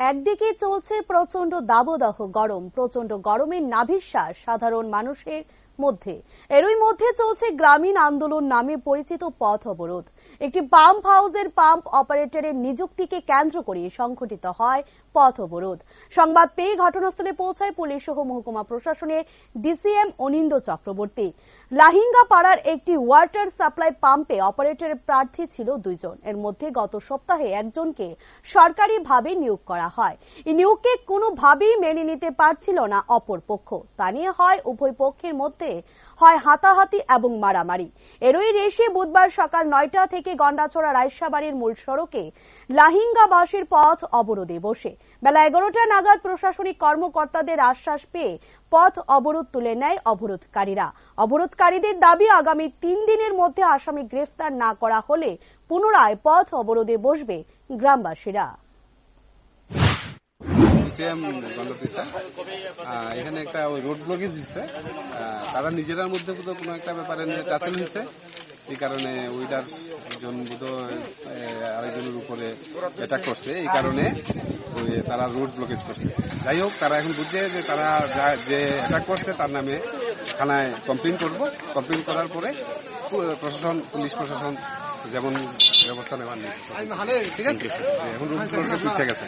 একদিকে চলছে প্রচন্ড দাবদাহ গরম, প্রচন্ড গরমের নাভিশ্বাস সাধারণ মানুষের মধ্যে। এরই মধ্যে চলছে গ্রামীণ আন্দোলন নামে পরিচিত পথ অবরোধ। একটি পাম্প হাউসের পাম্প অপারেটরের নিযুক্তিকে কেন্দ্র করে সংঘটিত হয় পথ অবরোধ। সংবাদ পেয়ে ঘটনাস্থলে পৌঁছায় পুলিশ সহ মহকুমা প্রশাসনের ডিসিএম অনিন্দ চক্রবর্তী। লাহিঙ্গা পাড়ার একটি ওয়াটার সাপ্লাই পাম্পে অপারেটরের প্রার্থী ছিল 2 জন। এর মধ্যে গত সপ্তাহে একজনকে সরকারিভাবে নিয়োগ করা হয়। এই নিয়োগকে কোনোভাবেই মেনে নিতে পারছিল না অপর পক্ষ। তা নিয়ে হয় উভয় পক্ষের মধ্যে হয় হাতাহাতি এবং মারামারি। এরই রেশে বুধবার সকাল 9টা থেকে গন্ডাছড়া রায়সাবাড়ির মূল সড়কে লাহিঙ্গাবাসীর পথ অবরোধে বসে। বেলা 11টা নাগাদ প্রশাসনিক কর্মকর্তাদের আশ্বাস পেয়ে পথ অবরোধ তুলে নেয় অবরোধকারীরা। অবরোধকারীদের দাবি, আগামী 3 দিনের মধ্যে আসামি গ্রেফতার না করা হলে পুনরায় পথ অবরোধে বসবে গ্রামবাসীরা। এখানে একটা রোড ব্লকেজ হয়েছে, তারা নিজেরার মধ্যে কোনো একটা ব্যাপারে টাসেল হয়েছে। এই কারণে ওইটার একজন আরেকজনের উপরে অ্যাটাক করছে। এই কারণে তারা রোড ব্লকেজ করছে। যাই হোক, তারা এখন বুঝছে যে তারা যে অ্যাটাক করছে তার নামে থানায় কমপ্লেন করব। কমপ্লেন করার পরে পুলিশ প্রশাসন যেমন ব্যবস্থা নেওয়ার নেই। ঠিক আছে, এখন রোড ব্লকেজ ঠিক আছে।